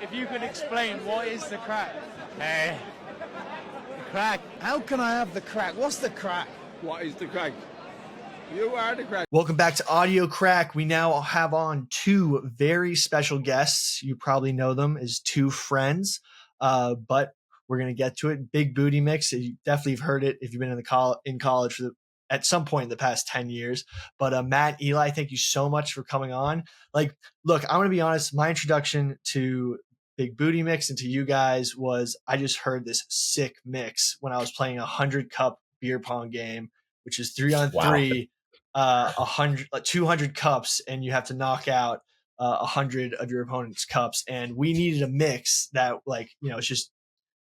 if you could explain what is the crack? Hey, the crack. How can I have the crack? What's the crack? What is the crack? You are the crack. Welcome back to Audio Crack. We now have on two very special guests. You probably know them as two friends, but we're going to get to it. Big Booty Mix. You definitely have heard it if you've been in college at some point in the past 10 years. But Matt, Eli, thank you so much for coming on. Like, look, I'm going to be honest. My introduction to Big Booty Mix and to you guys was I just heard this sick mix when I was playing a 100-cup beer pong game, which is 3-on-3. 200 cups, and you have to knock out 100 of your opponent's cups. And we needed a mix that, like, you know, it's just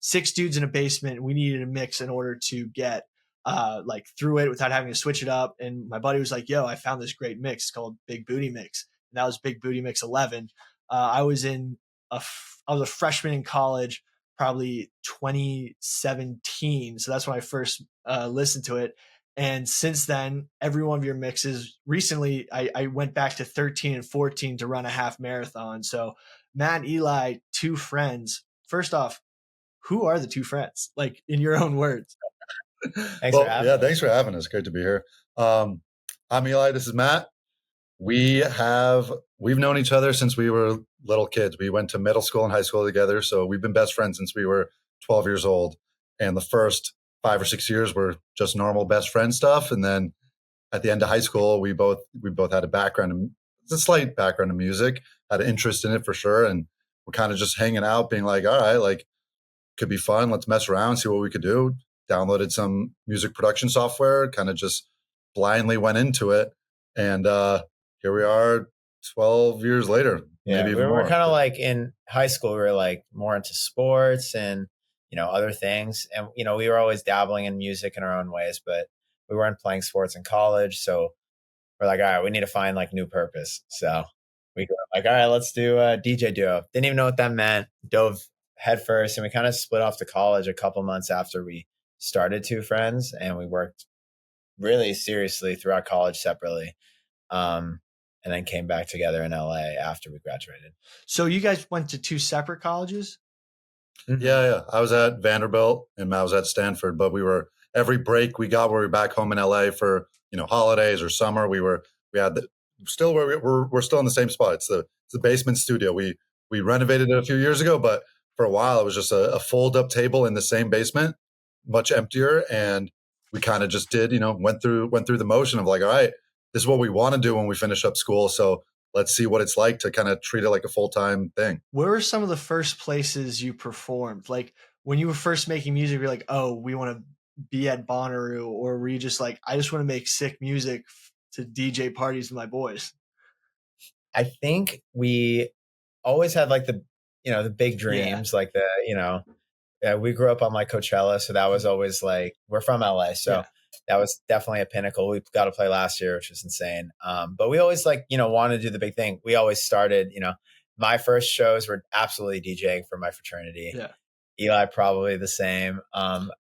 6 dudes in a basement. We needed a mix in order to get like through it without having to switch it up. And my buddy was like, yo, I found this great mix called Big Booty Mix. And that was Big Booty Mix 11. I was a freshman in college, probably 2017. So that's when I first listened to it. And since then, every one of your mixes, recently, I went back to 13 and 14 to run a half marathon. So Matt, Eli, two friends. First off, who are the two friends? Like, in your own words. Thanks for having us. Great to be here. I'm Eli. This is Matt. We've known each other since we were little kids. We went to middle school and high school together. So we've been best friends since we were 12 years old. And the first 5 or 6 years were just normal best friend stuff. And then at the end of high school, we both had a slight background in music, had an interest in it for sure. And we're kind of just hanging out, being like, all right, like, could be fun. Let's mess around, see what we could do. Downloaded some music production software, kind of just blindly went into it. And here we are 12 years later. Yeah, maybe we even were more. kind of like in high school, we were like more into sports and, you know, other things. And, you know, we were always dabbling in music in our own ways, but we weren't playing sports in college. So we're like, all right, we need to find like new purpose. So we were like, all right, let's do a DJ duo. Didn't even know what that meant. Dove headfirst. And we kind of split off to college a couple months after we started Two Friends. And we worked really seriously throughout college separately. And then came back together in LA after we graduated. So you guys went to two separate colleges? Yeah. I was at Vanderbilt and Matt was at Stanford, but we every break we got where we were back home in LA for, you know, holidays or summer. We're still in the same spot. It's the basement studio. We renovated it a few years ago, but for a while it was just a fold up table in the same basement, much emptier. And we kind of just did, you know, went through the motion of like, all right, this is what we want to do when we finish up school. So let's see what it's like to kind of treat it like a full-time thing. Where were some of the first places you performed? Like, when you were first making music, you're like, oh, we want to be at Bonnaroo, or were you just like, I just want to make sick music to DJ parties with my boys? I think we always had like the big dreams, like we grew up on like Coachella. So that was always like, we're from LA. So that was definitely a pinnacle. We got to play last year, which was insane. But we always wanted to do the big thing. We always started, my first shows were absolutely DJing for my fraternity. Yeah. Eli, probably the same.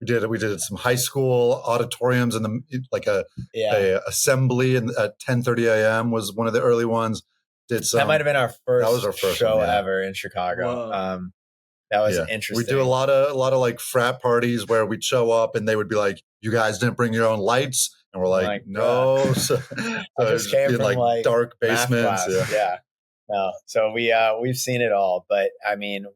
We did some high school auditoriums and a assembly at 10:30 a.m. was one of the early ones. That might have been our first show ever in Chicago. That was interesting. We do a lot of like frat parties where we'd show up and they would be like, "You guys didn't bring your own lights," and we're like, "No." So I just came from like dark basements. Yeah. No. So we've seen it all, but I mean,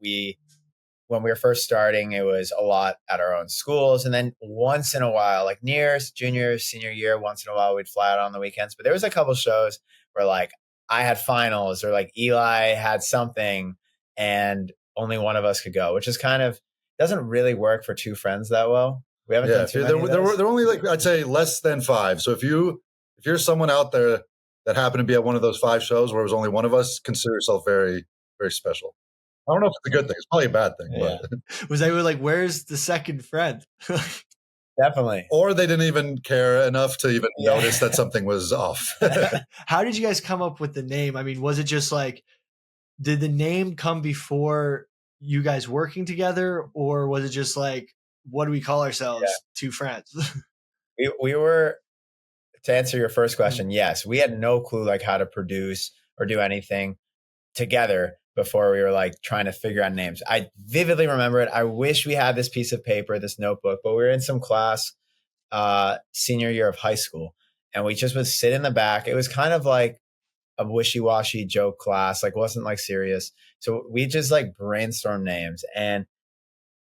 when we were first starting, it was a lot at our own schools, and then once in a while, like junior, senior year, once in a while we'd fly out on the weekends. But there was a couple shows where like I had finals or like Eli had something, and only one of us could go, which is kind of doesn't really work for two friends that well. We haven't done too many. There were only like, I'd say less than 5. So if you're someone out there that happened to be at one of those 5 shows where it was only one of us, consider yourself very, very special. I don't know if it's a good thing. It's probably a bad thing. Yeah. But. Was they like, where's the second friend? Definitely. Or they didn't even care enough to even notice that something was off. How did you guys come up with the name? I mean, was it just like, did the name come before you guys working together, or was it just like, what do we call ourselves? Yeah. Two friends. we were, to answer your first question, yes, we had no clue like how to produce or do anything together, before we were like trying to figure out names. I vividly remember it. I wish we had this piece of paper, this notebook, but we were in some class senior year of high school, and we just would sit in the back. It was kind of like a wishy-washy joke class, like wasn't like serious. So we just like brainstorm names, and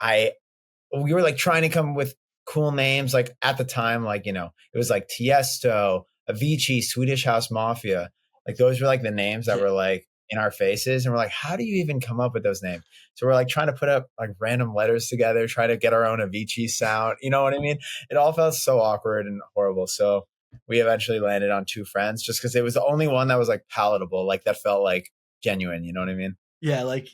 we were like trying to come up with cool names. Like at the time, like, you know, it was like Tiesto, Avicii, Swedish House Mafia. Like those were like the names that were like in our faces. And we're like, how do you even come up with those names? So we're like trying to put up like random letters together, try to get our own Avicii sound. You know what I mean? It all felt so awkward and horrible. So we eventually landed on Two Friends just because it was the only one that was like palatable, like that felt like genuine. You know what I mean? Yeah, like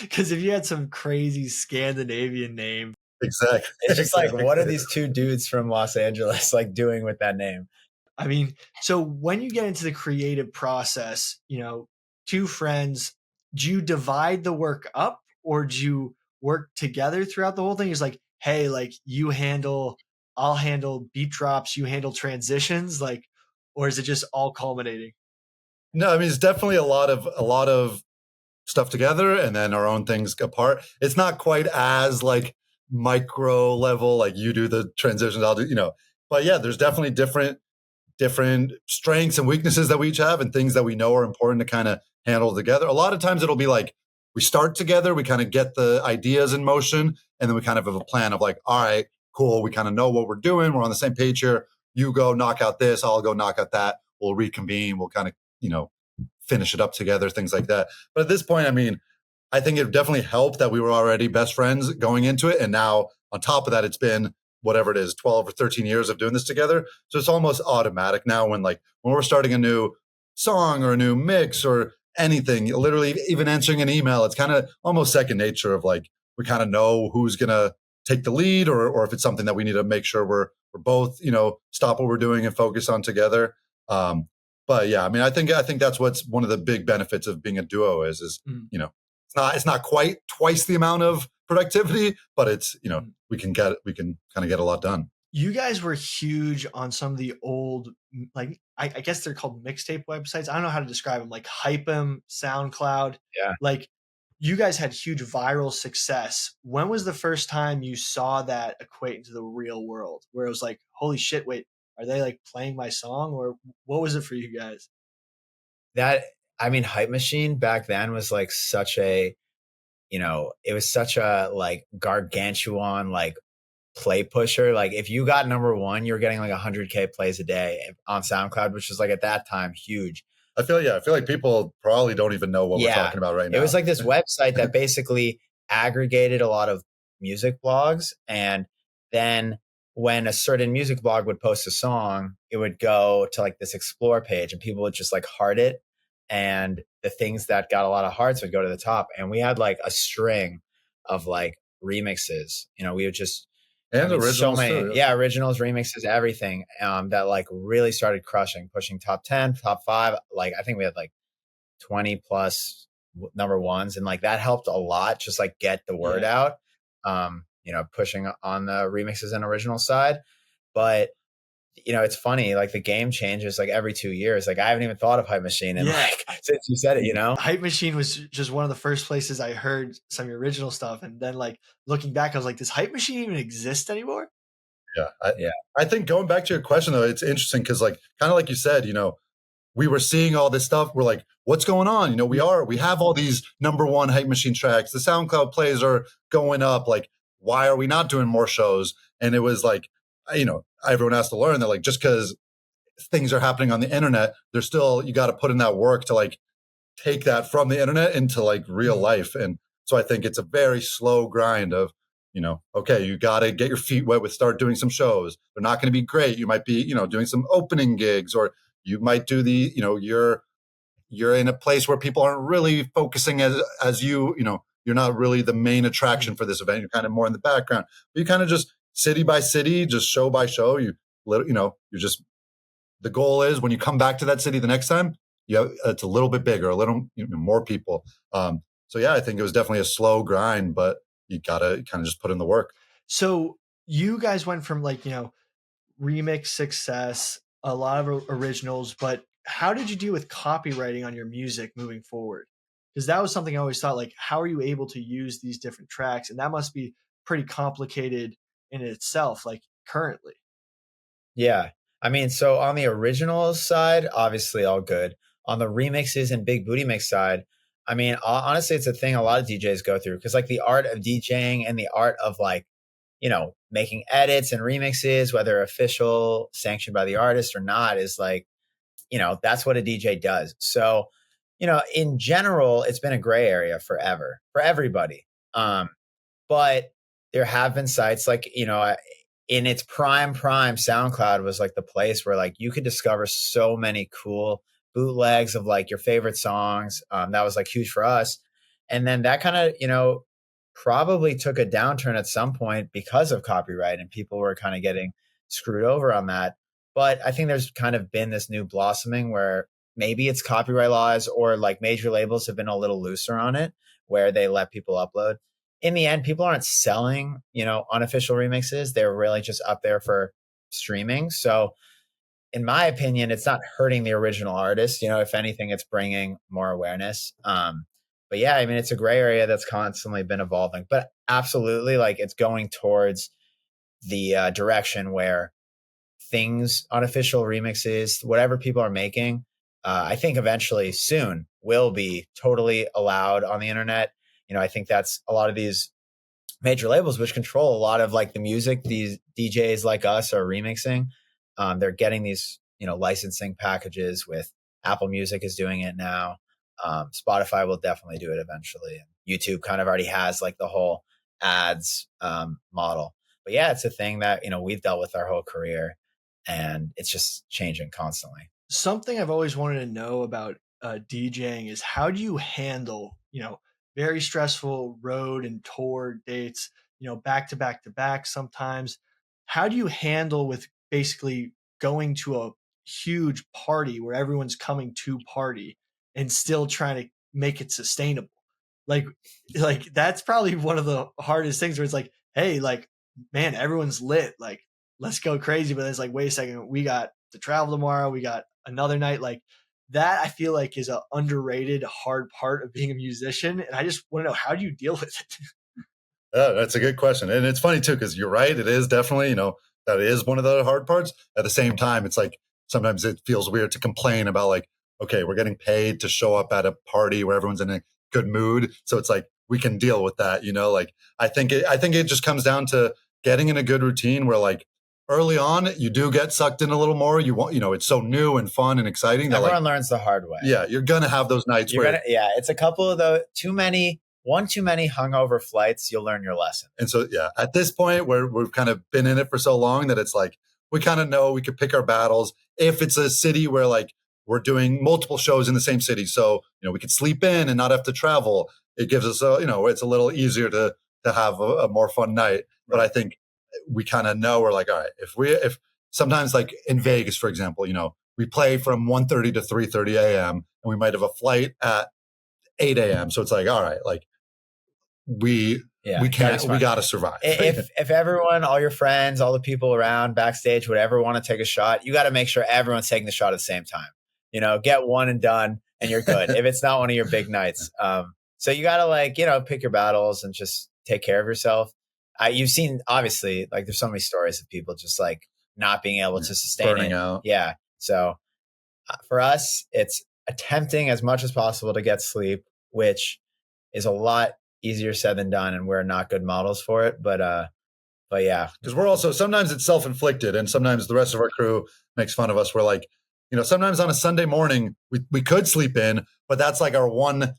because if you had some crazy Scandinavian name, exactly, it's just like, what are these two dudes from Los Angeles like doing with that name? I mean, so when you get into the creative process, you know, Two Friends, do you divide the work up, or do you work together throughout the whole thing? It's like, hey, like I'll handle beat drops, you handle transitions, like, or is it just all culminating? No, I mean, it's definitely a lot of stuff together and then our own things apart. It's not quite as like micro level, like you do the transitions, I'll do, you know, but yeah, there's definitely different strengths and weaknesses that we each have and things that we know are important to kind of handle together. A lot of times it'll be like we start together, we kind of get the ideas in motion, and then we kind of have a plan of like, all right, cool, we kind of know what we're doing, we're on the same page here. You go knock out this, I'll go knock out that. We'll reconvene, we'll kind of, you know, finish it up together, things like that. But at this point, I mean, I think it definitely helped that we were already best friends going into it. And now on top of that, it's been whatever it is, 12 or 13 years of doing this together. So it's almost automatic now when we're starting a new song or a new mix or anything, literally even answering an email, it's kind of almost second nature of like, we kind of know who's going to take the lead or if it's something that we need to make sure we're both, you know, stop what we're doing and focus on together. But yeah, I mean, I think that's what's one of the big benefits of being a duo is you know, it's not quite twice the amount of productivity, but it's, you know, we can kind of get a lot done. You guys were huge on some of the old, like I guess they're called mixtape websites. I don't know how to describe them, like Hypem, SoundCloud. Yeah. Like you guys had huge viral success. When was the first time you saw that equate into the real world where it was like, holy shit, wait, are they like playing my song, or what was it for you guys? I mean, Hype Machine back then was like such a, you know, it was such a like gargantuan like play pusher. Like if you got number one, you were getting like 100K plays a day on SoundCloud, which was like at that time huge. I feel like people probably don't even know what we're talking about right now. It was like this website that basically aggregated a lot of music blogs, and then when a certain music blog would post a song, it would go to like this explore page and people would just like heart it. And the things that got a lot of hearts would go to the top. And we had like a string of like remixes, you know, we would just, and originals so many, too, yeah, originals, remixes, everything that like really started pushing top 10, top 5. Like I think we had like 20 plus number ones, and like that helped a lot, just like get the word out, you know, pushing on the remixes and original side. But you know, it's funny, like the game changes like every 2 years. Like I haven't even thought of Hype Machine, and like since you said it, you know, Hype Machine was just one of the first places I heard some of your original stuff, and then like looking back, I was like, does Hype Machine even exist anymore? I think going back to your question though, it's interesting because like kind of like you said, you know, we were seeing all this stuff. We're like, what's going on? You know, we have all these number one Hype Machine tracks. The SoundCloud plays are going up. Like, why are we not doing more shows? And it was like, you know, everyone has to learn that like just because things are happening on the internet, there's still, you got to put in that work to like take that from the internet into like real life. And so I think it's a very slow grind of, you know, okay, you got to get your feet wet with start doing some shows. They're not going to be great. You might be, you know, doing some opening gigs, or you might do the, you know, you're in a place where people aren't really focusing as you know, you're not really the main attraction for this event. You're kind of more in the background. But you kind of just city by city, just show by show, you know, you're just, the goal is when you come back to that city the next time, it's a little bit bigger, a little, you know, more people. So yeah, I think it was definitely a slow grind, but you gotta kind of just put in the work. So you guys went from like, you know, remix success, a lot of originals, but how did you deal with copywriting on your music moving forward? Because that was something I always thought, like, how are you able to use these different tracks? And that must be pretty complicated in itself, like currently. Yeah. I mean, so on the original side, obviously all good. On the remixes and Big Booty Mix side, I mean, honestly, it's a thing a lot of DJs go through because like the art of DJing and the art of like, you know, making edits and remixes, whether official, sanctioned by the artist or not, is like, you know, that's what a DJ does. So, you know, in general, it's been a gray area forever for everybody. But there have been sites like, you know, in its prime, SoundCloud was like the place where like you could discover so many cool bootlegs of like your favorite songs. That was like huge for us. And then that kind of, you know, probably took a downturn at some point because of copyright and people were kind of getting screwed over on that. But I think there's kind of been this new blossoming where maybe it's copyright laws or like major labels have been a little looser on it where they let people upload. In the end, people aren't selling, you know, unofficial remixes. They're really just up there for streaming. So in my opinion, it's not hurting the original artist. You know, if anything, it's bringing more awareness. But yeah, I mean, it's a gray area that's constantly been evolving, but absolutely like it's going towards the direction where things, unofficial remixes, whatever people are making, I think eventually soon will be totally allowed on the internet. You know, I think that's a lot of these major labels, which control a lot of like the music these DJs like us are remixing. They're getting these, you know, licensing packages with Apple Music is doing it now. Spotify will definitely do it eventually. YouTube kind of already has like the whole ads model. But yeah, it's a thing that, you know, we've dealt with our whole career and it's just changing constantly. Something I've always wanted to know about DJing is how do you handle, you know, very stressful road and tour dates, you know, back to back to back sometimes. How do you handle with basically going to a huge party where everyone's coming to party and still trying to make it sustainable? Like, like that's probably one of the hardest things where it's like, hey, like, man, everyone's lit. Like, let's go crazy. But it's like, wait a second, we got to travel tomorrow. We got another night. Like that, I feel like is an underrated hard part of being a musician. And I just want to know, how do you deal with it? That's a good question. And it's funny too, because you're right. It is definitely, you know, that is one of the hard parts. At the same time, it's like, sometimes it feels weird to complain about like, okay, we're getting paid to show up at a party where everyone's in a good mood. So it's like, we can deal with that, you know, like, I think it just comes down to getting in a good routine where like early on, you do get sucked in a little more. You want, you know, it's so new and fun and exciting. Everyone learns the hard way. Yeah. You're going to have those nights yeah, it's a couple of the too many hungover flights, you'll learn your lesson. And so, yeah, at this point where we've kind of been in it for so long that it's like, we kind of know we could pick our battles. If it's a city where like we're doing multiple shows in the same city, so, you know, we could sleep in and not have to travel. It gives us you know, it's a little easier to have a more fun night. Right. But I think we kind of know we're like, all right, if sometimes like in Vegas, for example, you know, we play from 1:30 to 3:30 a.m. and we might have a flight at 8 a.m. So it's like, all right, like we got to survive. If everyone, all your friends, all the people around backstage, whatever, want to take a shot, you got to make sure everyone's taking the shot at the same time. You know, get one and done and you're good. If it's not one of your big nights. So you got to like, you know, pick your battles and just take care of yourself. You've seen, obviously, like there's so many stories of people just like not being able to sustain burning it. out. Yeah. So for us, it's attempting as much as possible to get sleep, which is a lot easier said than done. And we're not good models for it. But yeah. Because we're also, sometimes it's self-inflicted and sometimes the rest of our crew makes fun of us. We're like, you know, sometimes on a Sunday morning, we could sleep in, but that's like our one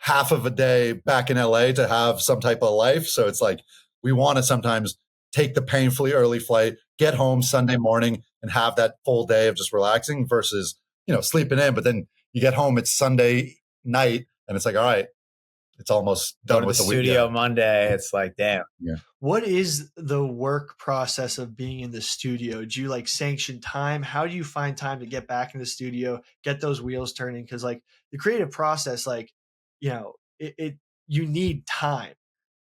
half of a day back in LA to have some type of life. So it's like, we want to sometimes take the painfully early flight, get home Sunday morning and have that full day of just relaxing versus, you know, sleeping in. But then you get home, it's Sunday night and it's like, all right, it's almost done with the studio weekend. Monday. It's like, damn. Yeah. What is the work process of being in the studio? Do you like sanction time? How do you find time to get back in the studio, get those wheels turning? Because like the creative process, like, you know, you need time.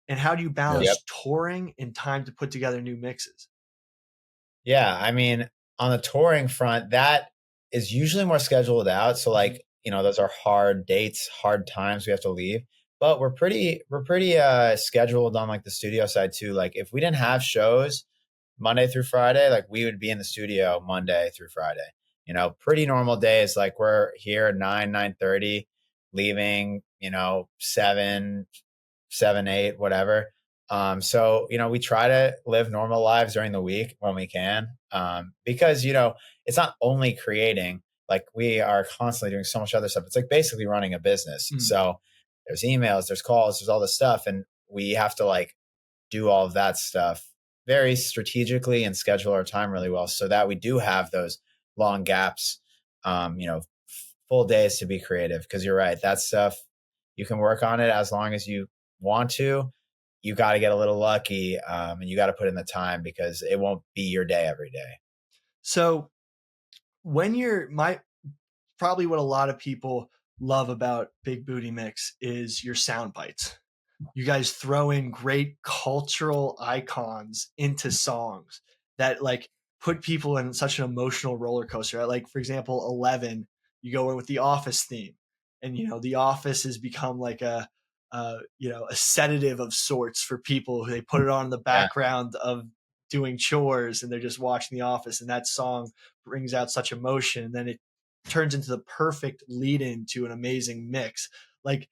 And how do you balance touring and time to put together new mixes? Yeah. I mean, on the touring front, that is usually more scheduled out. So like, those are hard dates, hard times we have to leave. But we're pretty scheduled on like the studio side too. Like if we didn't have shows Monday through Friday, like we would be in the studio Monday through Friday. Pretty normal days. Like we're here at 9:30, leaving, 7, 8, whatever. So, we try to live normal lives during the week when we can. Because, it's not only creating, like we are constantly doing so much other stuff. It's like basically running a business. So there's emails, there's calls, there's all this stuff. And we have to like do all of that stuff very strategically and schedule our time really well so that we do have those long gaps, full days to be creative. Because you're right, that stuff, you can work on it as long as you want to. You got to get a little lucky, and you got to put in the time because it won't be your day every day. So when probably what a lot of people love about Big Booty Mix is your sound bites. You guys throw in great cultural icons into songs that like put people in such an emotional roller coaster. Like for example, 11, you go in with the Office theme, and the Office has become like a sedative of sorts for people. They put it on in the background of doing chores and they're just watching The Office, and that song brings out such emotion. And then it turns into the perfect lead in to an amazing mix. Like,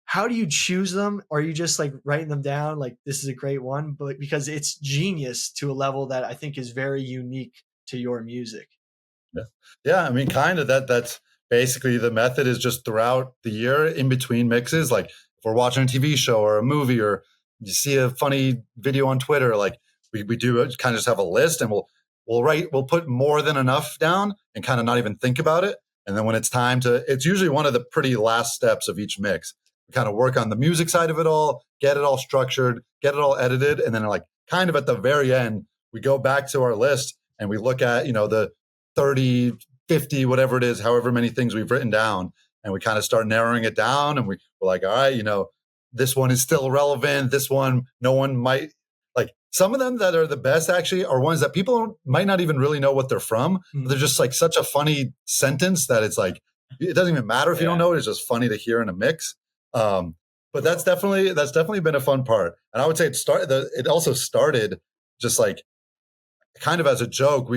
how do you choose them? Or are you just like writing them down? Like, this is a great one, but because it's genius to a level that I think is very unique to your music. Yeah. I mean, kind of that's basically the method is just throughout the year in between mixes. Like if we're watching a TV show or a movie, or you see a funny video on Twitter, like we do kind of just have a list, and we'll put more than enough down and kind of not even think about it. And then when it's time it's usually one of the pretty last steps of each mix. We kind of work on the music side of it all, get it all structured, get it all edited. And then like kind of at the very end, we go back to our list and we look at, the 30, 50, whatever it is, however many things we've written down. And we kind of start narrowing it down, and we're like, all right, this one is still relevant. This one, no one might like. Some of them that are the best actually are ones that people might not even really know what they're from. Mm-hmm. They're just like such a funny sentence that it's like, it doesn't even matter if you don't know it. It's just funny to hear in a mix. But that's definitely been a fun part. And I would say it also started just like kind of as a joke.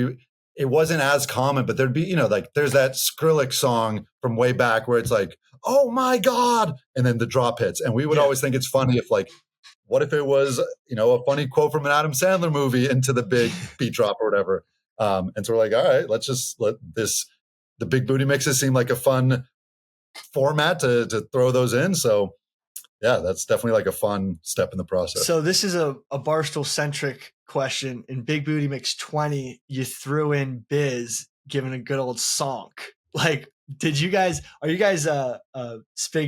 It wasn't as common, but there'd be, like there's that Skrillex song from way back where it's like, oh my God. And then the drop hits. And we would always think it's funny if like, what if it was, a funny quote from an Adam Sandler movie into the big beat drop or whatever. And so we're like, all right, let's just let the Big Booty mixes seem like a fun format to throw those in. So yeah, that's definitely like a fun step in the process. So this is a Barstool centric question. In Big Booty Mix 20, you threw in Biz giving a good old sonk. Like, are you guys Spig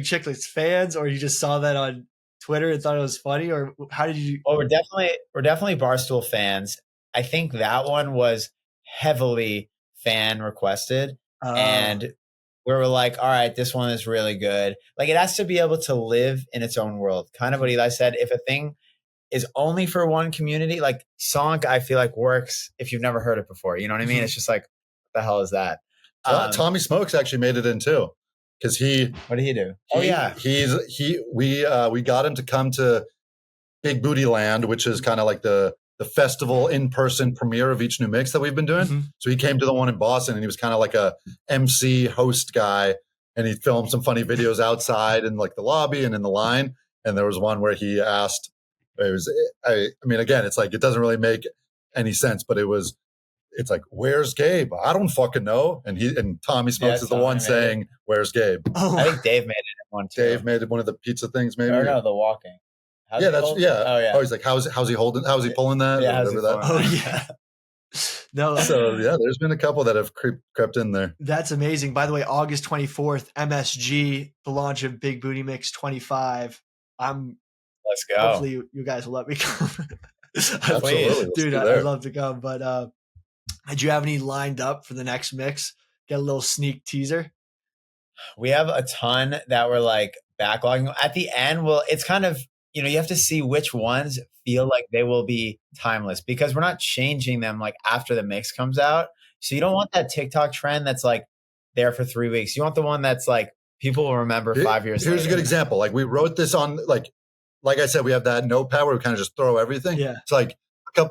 Chicklets fans, or you just saw that on Twitter and thought it was funny, or how did you? Well, we're definitely Barstool fans. I think that one was heavily fan requested, and we were like, all right, this one is really good. Like, it has to be able to live in its own world. Kind of what Eli said. If a thing is only for one community, like Sonk, I feel like works if you've never heard it before. You know what I mean? It's just like, what the hell is that? Tommy Smokes actually made it in too. Because what did he do? We got him to come to Big Booty Land, which is kind of like the festival in-person premiere of each new mix that we've been doing. Mm-hmm. So he came to the one in Boston, and he was kind of like a MC host guy, and he filmed some funny videos outside in like the lobby and in the line. And there was one where he asked, I mean, again, it's like, it doesn't really make any sense, but it's like, where's Gabe? I don't fucking know. And Tommy Smokes is the one saying, where's Gabe? Oh. I think Dave made it in one too. Dave made it one of the pizza things, maybe. No, the walking. Oh yeah. Oh, he's like, how's he holding? How's he pulling that? Yeah, Oh yeah. No. So yeah, there's been a couple that have crept in there. That's amazing. By the way, August 24th, MSG, the launch of Big Booty Mix 25. Let's go. Hopefully you guys will let me come. Absolutely. Dude, I'd love to come. But did you have any lined up for the next mix? Get a little sneak teaser? We have a ton that we're like backlogging. At the end, it's kind of, you have to see which ones feel like they will be timeless, because we're not changing them like after the mix comes out. So you don't want that TikTok trend that's like there for 3 weeks. You want the one that's like people will remember 5 years Here's later. a good example. Like we wrote this on like I said, we have that notepad where we kind of just throw everything. Yeah. It's like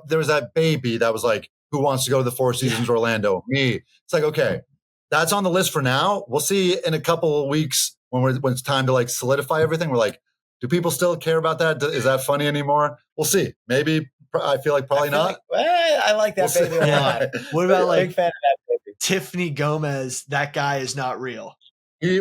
there was that baby that was like, who wants to go to the Four Seasons Orlando? Me. It's like, okay, that's on the list for now. We'll see in a couple of weeks when it's time to like solidify everything. We're like, do people still care about that? Is that funny anymore? We'll see. Maybe I feel like probably not. I like that baby a lot. What about like big fan of that baby. Tiffany Gomez? That guy is not real. She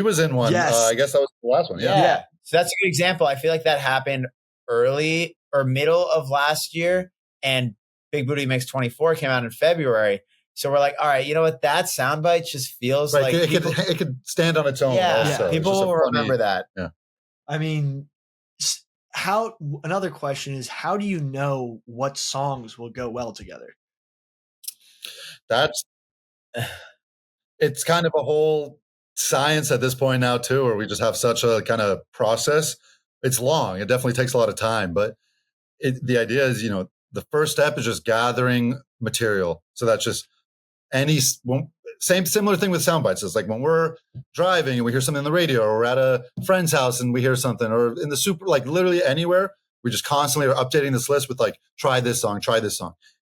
was in one. Yes. I guess that was the last one. Yeah. So that's a good example. I feel like that happened early or middle of last year, and Big Booty Mix 24 came out in February. So we're like, all right, you know what? That soundbite just feels right. like it could stand on its own. Yeah, also. People will remember that. Yeah. I mean, another question is, how do you know what songs will go well together? It's kind of a whole science at this point now too, where we just have such a kind of process. It's long. It definitely takes a lot of time, but the idea is, the first step is just gathering material. So that's just similar thing with sound bites. It's like when we're driving and we hear something on the radio, or we're at a friend's house and we hear something, or in the super, like literally anywhere, we just constantly are updating this list with like, try this song.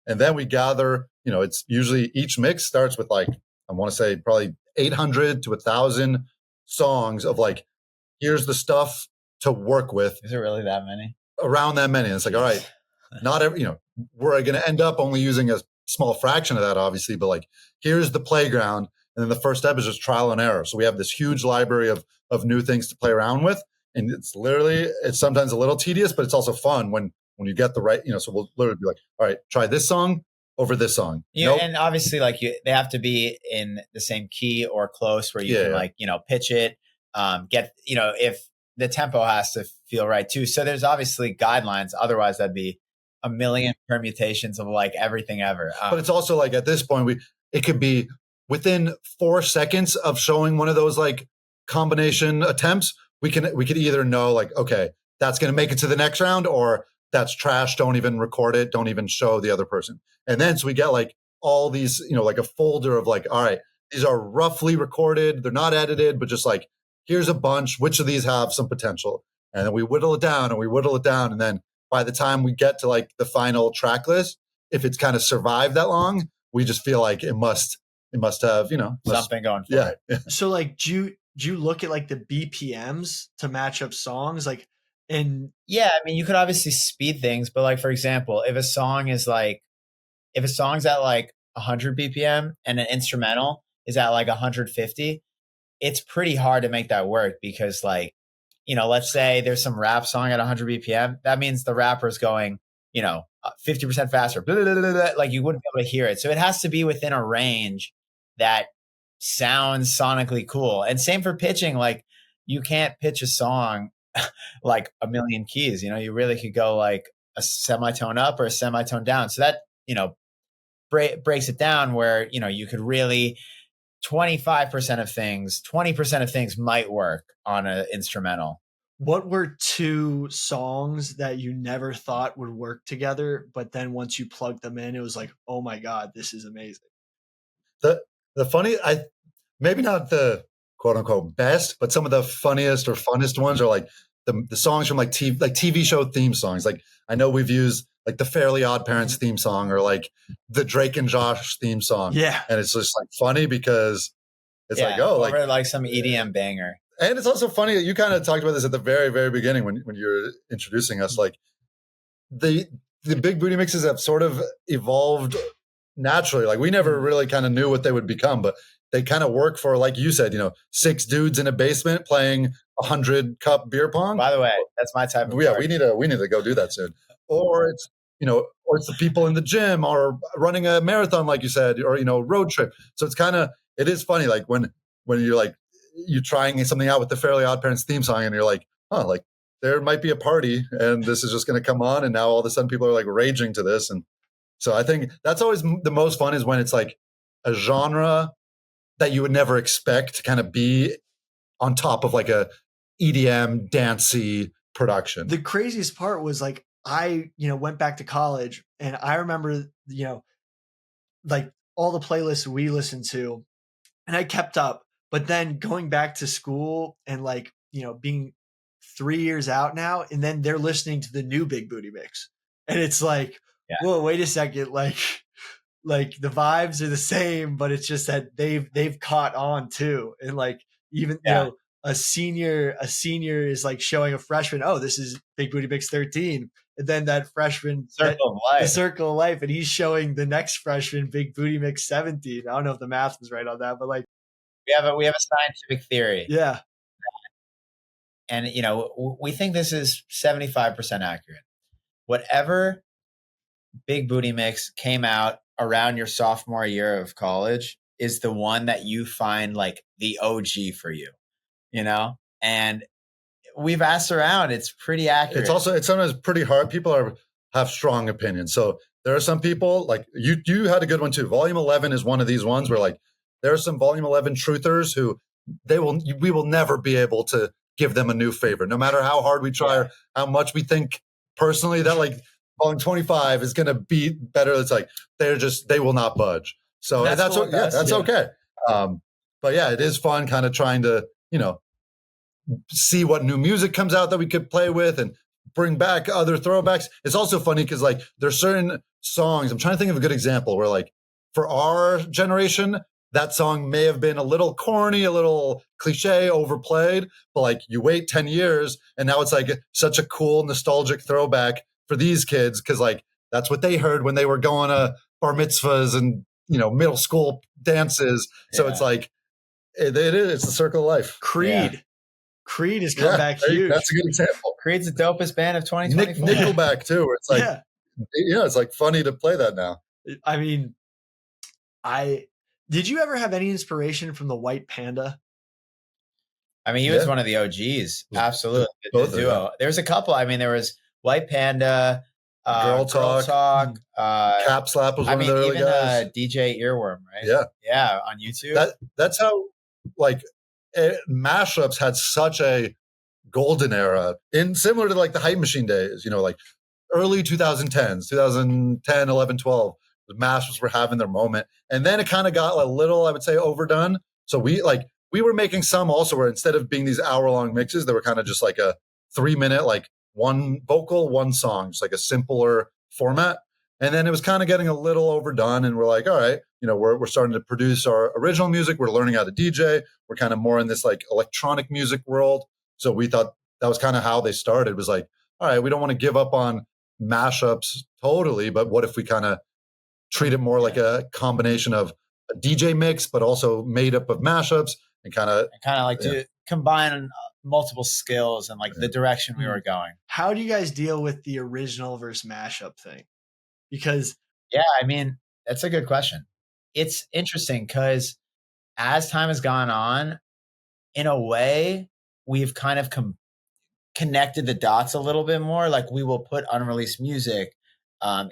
And then we gather, it's usually each mix starts with like, I want to say probably 800 to 1,000 songs of like, here's the stuff to work with. Is it really that many? Around that many. And it's like, all right, not every, we're going to end up only using a small fraction of that, obviously, but like, here's the playground. And then the first step is just trial and error. So we have this huge library of new things to play around with. And it's sometimes a little tedious, but it's also fun when you get the right, so we'll literally be like, all right, try this song over this song. Yeah, nope. And obviously like they have to be in the same key or close where you can like, pitch it, get, if the tempo has to feel right too. So there's obviously guidelines. Otherwise that'd be a million permutations of like everything ever. But it's also like at this point, it could be within 4 seconds of showing one of those like combination attempts, we could either know like, okay, that's going to make it to the next round, or that's trash. Don't even record it. Don't even show the other person. And then, so we get like all these, like a folder of like, all right, these are roughly recorded. They're not edited, but just like, here's a bunch. Which of these have some potential? And then we whittle it down and we whittle it down. And then by the time we get to like the final track list, if it's kind of survived that long, we just feel like it must have, something going for it. So like, do you look at like the BPMs to match up songs? Like, yeah, I mean, you could obviously speed things, but like, for example, if a song's at like 100 BPM and an instrumental is at like 150, it's pretty hard to make that work because like, let's say there's some rap song at 100 BPM. That means the rapper's going, 50% faster, blah, blah, blah, blah, blah, like you wouldn't be able to hear it. So it has to be within a range that sounds sonically cool. And same for pitching. Like you can't pitch a song like a million keys, you really could go like a semitone up or a semitone down. So that, breaks it down where, you could really 25% of things, 20% of things might work on an instrumental. What were 2 songs that you never thought would work together, but then once you plugged them in, it was like, oh my God, this is amazing? The funny, maybe not the quote unquote best, but some of the funniest or funnest ones are like the songs from like TV show theme songs. Like I know we've used like the Fairly Odd Parents theme song or like the Drake and Josh theme song. Yeah. And it's just like funny because it's like some EDM banger. And it's also funny that you kind of talked about this at the very, very beginning when you were introducing us. Like the Big Booty mixes have sort of evolved naturally. Like we never really kind of knew what they would become, but they kind of work for, like you said, 6 dudes in a basement playing 100-cup beer pong. By the way, that's my type of we need to go do that soon. Or it's or it's the people in the gym or running a marathon, like you said, or road trip. So it is funny, like when you're like you're trying something out with the Fairly Odd Parents theme song, and you're like, oh, like there might be a party, and this is just going to come on, and now all of a sudden people are like raging to this, and so I think that's always the most fun is when it's like a genre that you would never expect to kind of be on top of like a EDM dancey production. The craziest part was like, I, went back to college and I remember, like all the playlists we listened to, and I kept up. But then going back to school and like, being 3 years out now, and then they're listening to the new Big Booty mix. And it's like, Yeah. whoa, wait a second. Like the vibes are the same, but it's just that they've caught on too. And like, even, a senior is like showing a freshman, oh, this is Big Booty Mix 13. And then that freshman, the circle of life, and he's showing the next freshman Big Booty Mix 17. I don't know if the math was right on that, but like, we have a scientific theory. Yeah. And, we think this is 75% accurate. Whatever Big Booty Mix came out around your sophomore year of college is the one that you find like the OG for you, and we've asked around. It's pretty accurate. It's sometimes pretty hard. People have strong opinions. So there are some people like you had a good one too. Volume 11 is one of these ones where like there are some Volume 11 truthers who we will never be able to give them a new favorite, no matter how hard we try or how much we think personally that like Volume 25 is going to be better. It's like they will not budge. So that's okay. But yeah, it is fun kind of trying to, see what new music comes out that we could play with and bring back other throwbacks. It's also funny because like there's certain songs, I'm trying to think of a good example where like for our generation, that song may have been a little corny, a little cliche, overplayed, but like you wait 10 years and now it's like such a cool nostalgic throwback for these kids because like that's what they heard when they were going to bar mitzvahs and middle school dances. So it's like it's the circle of life. Creed has come back huge. That's a good example. Creed's the dopest band of 2024. Nickelback too, where it's like it's like funny to play that now. I mean, did you ever have any inspiration from the White Panda? I mean, he was one of the OGs. Absolutely. The duo. There's a couple. I mean, there was White Panda, Girl Talk, Cap Slap was one of the early guys. DJ Earworm, right? Yeah, on YouTube. That's how like Mashups had such a golden era similar to like the Hype Machine days, like early 2010s, 2010, 11, 12. The Mashups were having their moment. And then it kind of got a little, I would say, overdone. So we were making some also where instead of being these hour-long mixes, they were kind of just like a 3-minute, like one vocal, one song, just like a simpler format. And then it was kind of getting a little overdone. And we're like, all right, we're starting to produce our original music. We're learning how to DJ. We're kind of more in this like electronic music world. So we thought that was kind of how they started. It was like, all right, we don't want to give up on Mashups totally, but what if we kind of treat it more like a combination of a DJ mix, but also made up of mashups and kind of like to combine multiple skills and like the direction we were going. How do you guys deal with the original versus mashup thing? Because I mean, that's a good question. It's interesting because as time has gone on, in a way, we've kind of connected the dots a little bit more. Like we will put unreleased music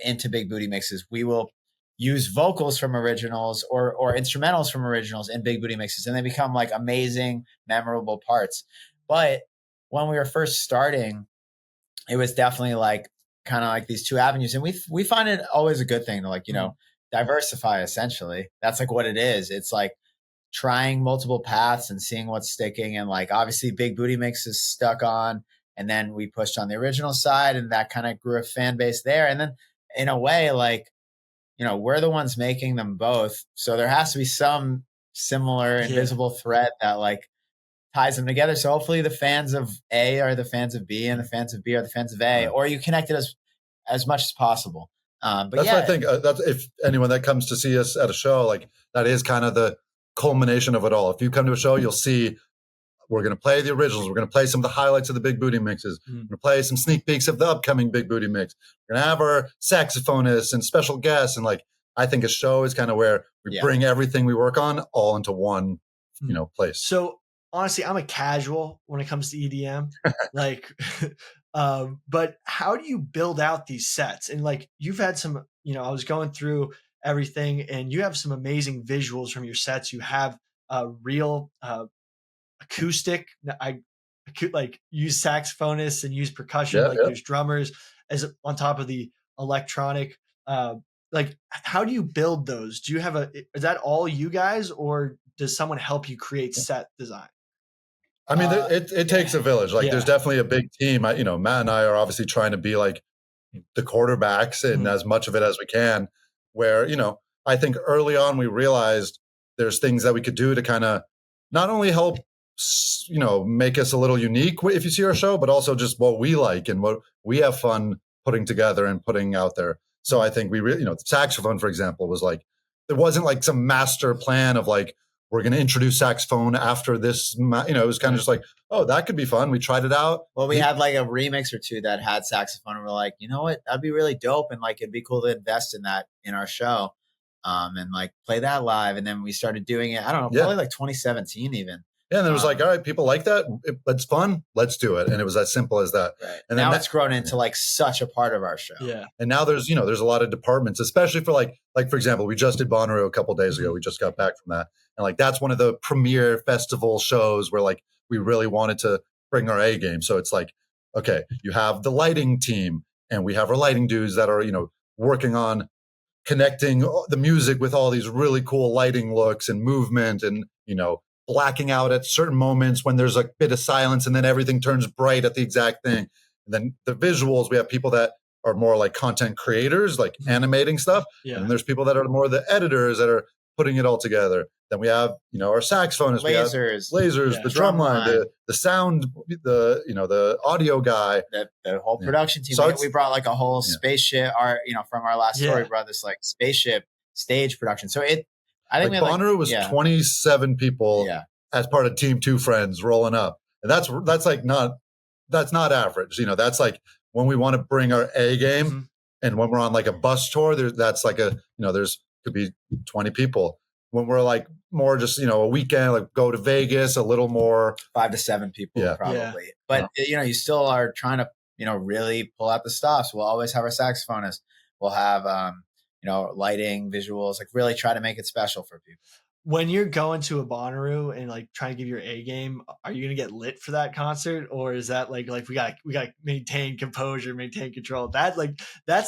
into Big Booty mixes. We will use vocals from originals or instrumentals from originals in Big Booty mixes, and they become like amazing, memorable parts. But when we were first starting, it was definitely like kind of like these two avenues, and we find it always a good thing to like diversify. Essentially, that's like what it is. It's like trying multiple paths and seeing what's sticking. And like obviously, Big Booty Mix is stuck on, and then we pushed on the original side, and that kind of grew a fan base there. And then in a way, like we're the ones making them both, so there has to be some similar invisible thread that like ties them together. So hopefully the fans of A are the fans of B and the fans of B are the fans of A, or you connect it as much as possible. But that's what I think. That's if anyone that comes to see us at a show, like that is kind of the culmination of it all. If you come to a show, you'll see we're going to play the originals. We're going to play some of the highlights of the Big Booty mixes. We're going to play some sneak peeks of the upcoming Big Booty mix. We're going to have our saxophonists and special guests. And like, I think a show is kind of where we bring everything we work on all into one, place. So honestly, I'm a casual when it comes to EDM. Like, but how do you build out these sets? And like, you've had some, I was going through everything, and you have some amazing visuals from your sets. You have real acoustic. I like use saxophonists and use percussion, there's drummers as on top of the electronic. Like, how do you build those? Do you have is that all you guys, or does someone help you create set design? I mean, it takes a village. Like, there's definitely a big team. Matt and I are obviously trying to be like the quarterbacks in as much of it as we can. Where, I think early on we realized there's things that we could do to kind of not only help, make us a little unique if you see our show, but also just what we like and what we have fun putting together and putting out there. So I think we really, the saxophone, for example, was like, there wasn't like some master plan of like, we're going to introduce saxophone after this. It was kind of just like, oh, that could be fun. We tried it out. Well, we had like a remix or two that had saxophone, and we're like, you know what? That'd be really dope. And like, it'd be cool to invest in that in our show, and like play that live. And then we started doing it. I don't know, probably like 2017 even. Yeah, and it was like, all right, people like that. It's fun. Let's do it. And it was as simple as that. Right. And now it's grown into like such a part of our show. Yeah. And now there's a lot of departments, especially for like for example, we just did Bonnaroo a couple of days ago. We just got back from that. And like, that's one of the premier festival shows where like we really wanted to bring our A game. So it's like, okay, you have the lighting team and we have our lighting dudes that are, working on connecting the music with all these really cool lighting looks and movement and, blacking out at certain moments when there's a bit of silence and then everything turns bright at the exact thing. And then the visuals, we have people that are more like content creators, like animating stuff. Yeah. And there's people that are more the editors that are putting it all together. Then we have, our saxophonists, lasers, the drum line, the sound, the audio guy, the whole production team. So we brought like a whole spaceship, from our last story, we brought this like spaceship stage production. So I think Bonnaroo was 27 people as part of Team Two Friends rolling up, and that's not average. That's like when we want to bring our A game, and when we're on like a bus tour, that's like there's could be 20 people. When we're like more just a weekend, like go to Vegas, a little more 5 to 7 people probably. Yeah. But you still are trying to really pull out the stops. We'll always have our saxophonist. We'll have lighting, visuals, like really try to make it special for people. When you're going to a Bonnaroo and like trying to give your A game, are you gonna get lit for that concert, or is that like we got to maintain composure, maintain control? That's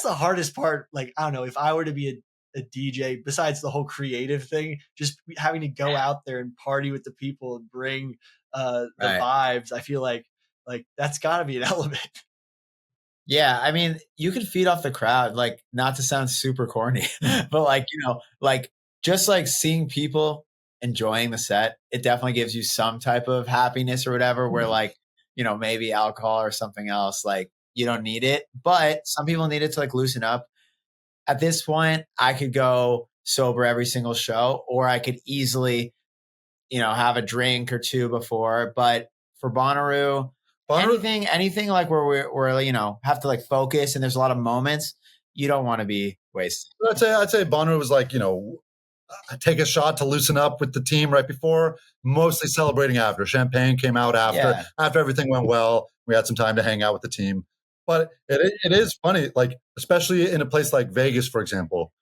the hardest part. Like, I don't know, if I were to be a DJ, besides the whole creative thing, just having to go out there and party with the people and bring the vibes, I feel like that's got to be an element. Yeah, I mean, you can feed off the crowd, like, not to sound super corny, but like just like seeing people enjoying the set, it definitely gives you some type of happiness or whatever, where like, maybe alcohol or something else, like you don't need it, but some people need it to like loosen up. At this point, I could go sober every single show, or I could easily, have a drink or two before. But for Bonnaroo, anything like where we're have to like focus and there's a lot of moments, you don't want to be wasted. I'd say Bonnaroo was like, take a shot to loosen up with the team right before, mostly celebrating after. Champagne came out after everything went well. We had some time to hang out with the team. But it is funny, like, especially in a place like Vegas, for example,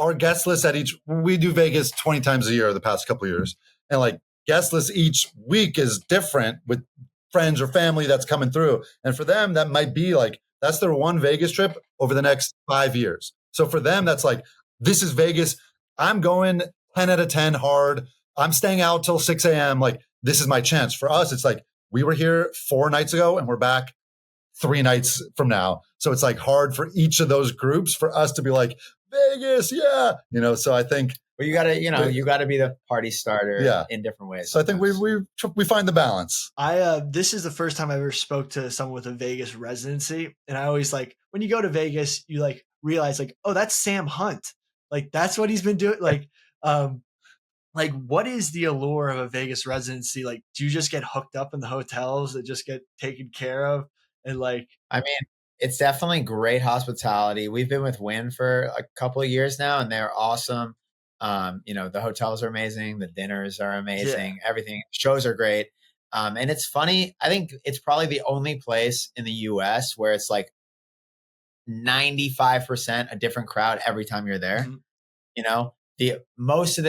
our guest list we do Vegas 20 times a year the past couple of years. And like guest list each week is different with friends or family that's coming through. And for them, that might be like, that's their one Vegas trip over the next 5 years. So for them, that's like, this is Vegas. I'm going 10 out of 10 hard. I'm staying out till 6 a.m. Like, this is my chance. For us, it's like, we were here 4 nights ago and we're back 3 nights from now. So it's like hard for each of those groups for us to be like, Vegas, yeah. So I think. Well, you gotta be the party starter in different ways. So sometimes. I think we find the balance. This is the first time I ever spoke to someone with a Vegas residency. And I always like, when you go to Vegas, you like realize like, oh, that's Sam Hunt. Like, that's what he's been doing. Like, what is the allure of a Vegas residency? Like, do you just get hooked up in the hotels that just get taken care of? And like, I mean, it's definitely great hospitality. We've been with Wynn for a couple of years now, and they're awesome. The hotels are amazing. The dinners are amazing. Yeah. Everything, shows are great. And it's funny. I think it's probably the only place in the US where it's like 95% a different crowd every time you're there. Mm-hmm.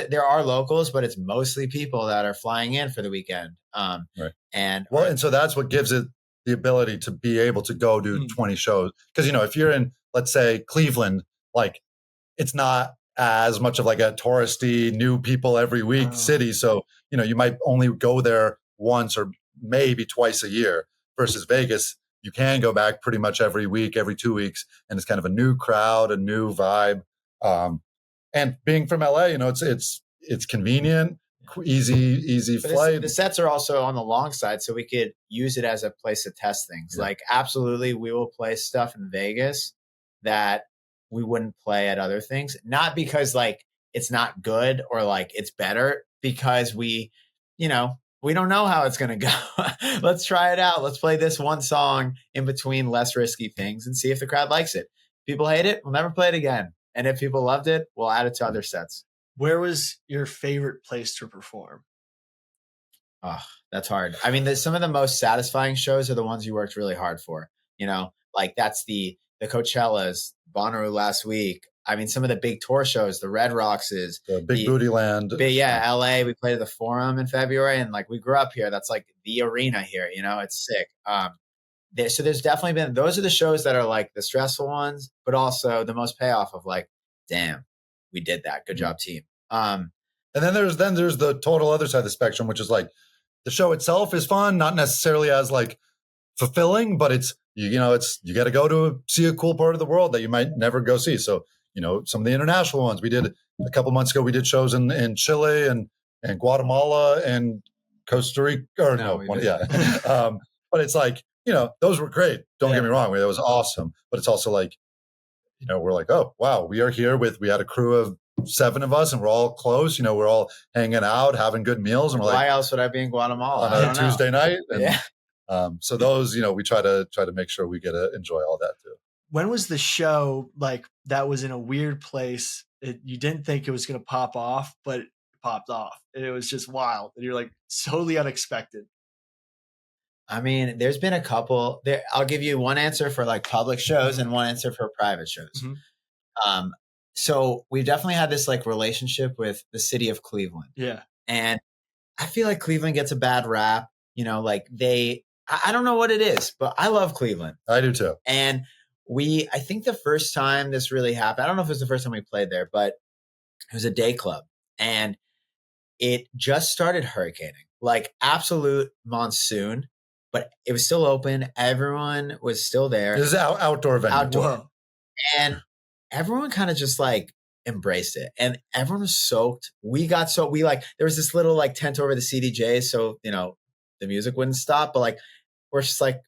There are locals, but it's mostly people that are flying in for the weekend. Right. And so that's what gives it the ability to be able to go do 20 shows. Because, if you're in, let's say, Cleveland, like, it's not as much of like a touristy new people every week city. So, you might only go there once or maybe twice a year versus Vegas. You can go back pretty much every week, every 2 weeks. And it's kind of a new crowd, a new vibe. And being from LA, it's convenient, easy flight. The sets are also on the long side, so we could use it as a place to test things. Yeah. Like, absolutely, we will play stuff in Vegas that we wouldn't play at other things. Not because like it's not good or like it's better, because we don't know how it's going to go. Let's try it out. Let's play this one song in between less risky things and see if the crowd likes it. If people hate it, we'll never play it again. And if people loved it, we'll add it to other sets. Where was your favorite place to perform? Oh, that's hard. I mean, some of the most satisfying shows are the ones you worked really hard for. Like that's the Coachellas, Bonnaroo last week. I mean, some of the big tour shows, the Red Rocks, the Big Booty Land. LA. We played at the Forum in February, and like we grew up here. That's like the arena here. It's sick. So there's definitely been, those are the shows that are like the stressful ones, but also the most payoff of like, damn, we did that. Good job, team. And then there's the total other side of the spectrum, which is like the show itself is fun, not necessarily as like fulfilling, but it's you got to go to see a cool part of the world that you might never go see. So some of the international ones we did a couple months ago. We did shows in Chile and Guatemala and Costa Rica. But it's like those were great. Don't get me wrong, that was awesome. But it's also like we're like, oh wow, we had a crew of 7 of us, and we're all close. We're all hanging out, having good meals, and we're why else would I be in Guatemala on a Tuesday night? And, so those, we try to make sure we get to enjoy all that too. When was the show like that was in a weird place? You didn't think it was going to pop off, but it popped off, and it was just wild. And you're like totally unexpected. I mean, there's been a couple there. I'll give you one answer for like public shows and one answer for private shows. Mm-hmm. So we've definitely had this like relationship with the city of Cleveland. Yeah. And I feel like Cleveland gets a bad rap, like I don't know what it is, but I love Cleveland. I do too. And I think the first time this really happened, I don't know if it was the first time we played there, but it was a day club and it just started hurricaning, like absolute monsoon, but it was still open. Everyone was still there. This is outdoor venue. Outdoor. And everyone kind of just like embraced it, and everyone was soaked. We got soaked. There was this little like tent over the CDJ, so the music wouldn't stop. But like we're just like,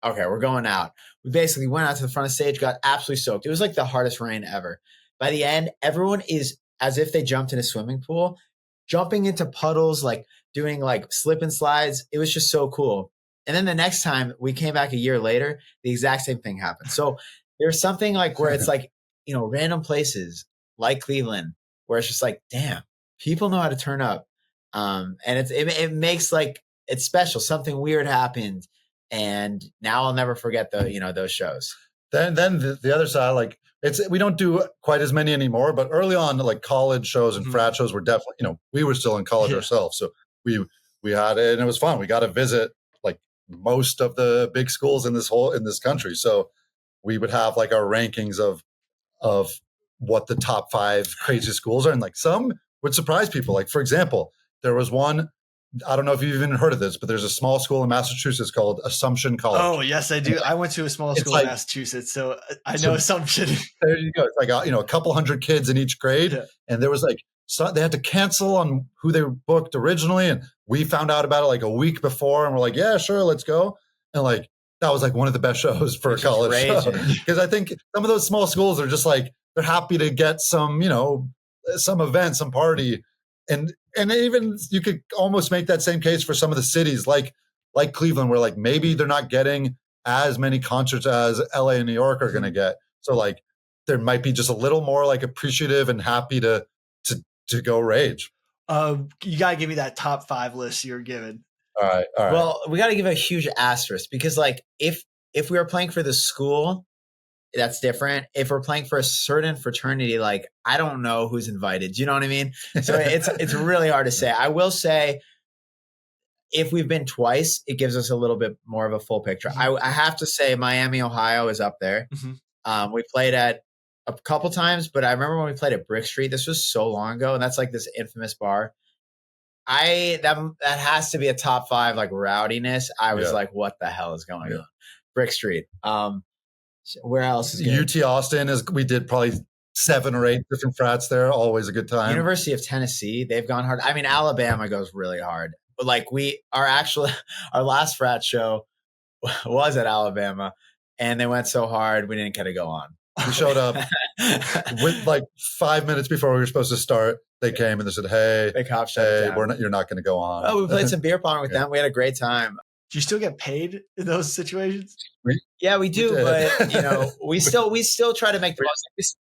okay, we're going out. We basically went out to the front of stage, got absolutely soaked. It was like the hardest rain ever. By the end, everyone is as if they jumped in a swimming pool, jumping into puddles, like doing like slip and slides. It was just so cool. And then the next time we came back a year later, the exact same thing happened. So there's something like where it's like, random places like Cleveland where it's just like, damn, people know how to turn up. And it makes like, it's special. Something weird happened. And now I'll never forget those shows. Then the other side, like we don't do quite as many anymore, but early on, like college shows and mm-hmm. frat shows were definitely, we were still in college ourselves. So we had it and it was fun. We got to visit like most of the big schools in this country. So we would have like our rankings of what the top 5 crazy schools are. And like some would surprise people. Like, for example, there was one, I don't know if you've even heard of this, but there's a small school in Massachusetts called Assumption College. Oh, yes, I do. I went to a small school in Massachusetts, so I know Assumption. There you go. It's like, a couple hundred kids in each grade. Yeah. And there was like, they had to cancel on who they booked originally. And we found out about it like a week before. And we're like, yeah, sure, let's go. And like, that was like one of the best shows for a college show. Because I think some of those small schools are just like, they're happy to get some, some event, some party. And even you could almost make that same case for some of the cities like Cleveland, where like maybe they're not getting as many concerts as LA and New York are going to get. So like there might be just a little more like appreciative and happy to go rage. You got to give me that top 5 list you're given. All right. Well, we got to give a huge asterisk because like if we were playing for the school, that's different. If we're playing for a certain fraternity, like I don't know who's invited. Do you know what I mean? So it's really hard to say. I will say if we've been twice, it gives us a little bit more of a full picture. I have to say Miami, Ohio is up there. Mm-hmm. We played at a couple times, but I remember when we played at Brick Street. This was so long ago, and that's like this infamous bar. That has to be a top 5 like rowdiness. I was like, what the hell is going on? Brick Street. Where else is UT Austin we did probably 7 or 8 different frats there. Always a good time. University of Tennessee, they've gone hard. I mean, Alabama goes really hard. But like our last frat show was at Alabama, and they went so hard we didn't get to go on. We showed up with like 5 minutes before we were supposed to start. They came and they said, "Hey, you're not going to go on." Oh, we played some beer pong with them. We had a great time. Do you still get paid in those situations? Yeah, we do, but we still try to make the most.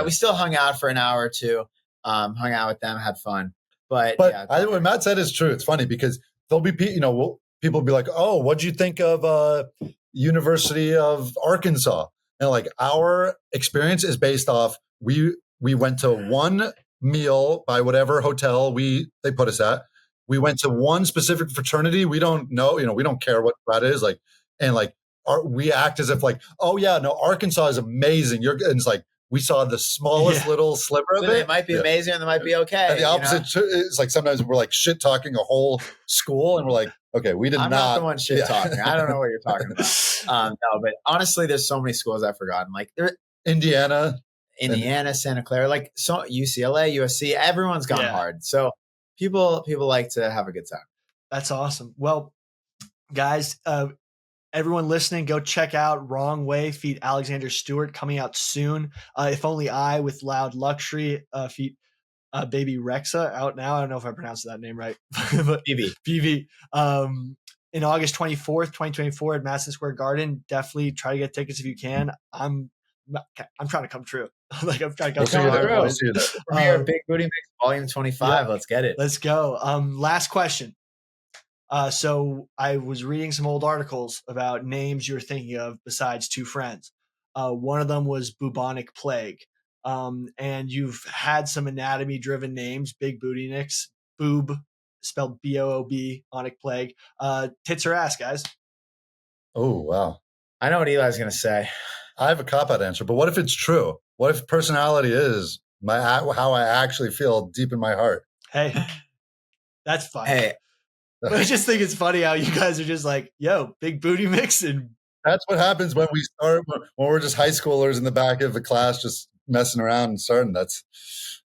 We still hung out for an hour or two, hung out with them, had fun. But what Matt said is true. It's funny because there'll be people will be like, "Oh, what'd you think of University of Arkansas?" And like our experience is based off we went to one meal by whatever hotel they put us at. We went to one specific fraternity. We don't know, we don't care what that is. Like, and like we act as if like, oh yeah, no, Arkansas is amazing. And it's like we saw the smallest little sliver of it. It might be amazing and it might be okay. And the opposite is like sometimes we're like shit talking a whole school, and we're like, okay, I'm not the one shit talking. I don't know what you're talking about. No, but honestly, there's so many schools I've forgotten. Like Indiana, Santa Clara, like so UCLA, USC. Everyone's gone hard. So people like to have a good time. That's awesome. Well, guys, everyone listening, go check out Wrong Way feat. Alexander Stewart coming out soon. If Only I with Loud Luxury feat. Baby Rexa out now. I don't know if I pronounced that name right, but BB. In August 24th, 2024 at Madison Square Garden. Definitely try to get tickets if you can. I'm trying to come true. Like I'm trying to come true. Premiere Big Booty Mix Volume 25. Yeah. Let's get it. Let's go. Last question. So I was reading some old articles about names you're thinking of besides two friends. One of them was bubonic plague. And you've had some anatomy driven names, Big Booty Nicks, Boob, spelled B-O-O-B, onic plague. Tits or ass, guys? Oh, wow. I know what Eli's going to say. I have a cop-out answer, but what if it's true? What if personality is how I actually feel deep in my heart? Hey, that's fine. Hey. I just think it's funny how you guys are just like, yo, Big Booty Mix. And that's what happens when we start, when we're just high schoolers in the back of the class, just messing around and starting. That's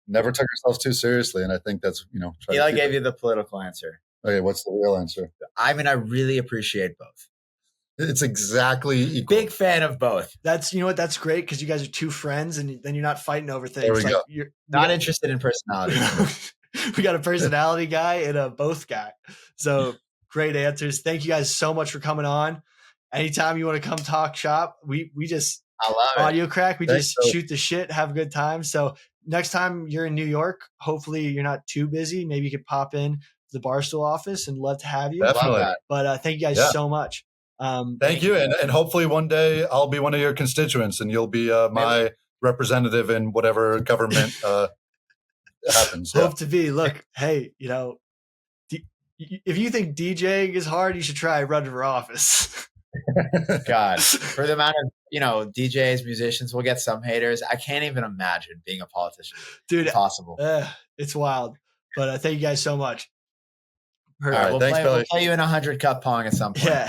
never took ourselves too seriously. And I think that's, Eli gave you the political answer. Okay, what's the real answer? I mean, I really appreciate both. It's exactly equal. Big fan of both. That's, you know what? That's great because you guys are two friends and then you're not fighting over things. There we go. You're not interested in personality. We got a personality guy and a both guy. So great answers. Thank you guys so much for coming on. Anytime you want to come talk shop, we just I love audio crack. We just shoot the shit, have a good time. So next time you're in New York, hopefully you're not too busy. Maybe you could pop in to the Barstool office and love to have you. Definitely. But thank you guys so much. Thank you. And hopefully one day I'll be one of your constituents and you'll be my representative in whatever government happens. Hope to be. Look, hey, if you think DJing is hard, you should try running for office. God, for the amount of DJs, musicians, we'll get some haters. I can't even imagine being a politician. Dude, it's possible. It's wild. But thank you guys so much. All right, we'll play you in 100 cup pong at some point. Yeah.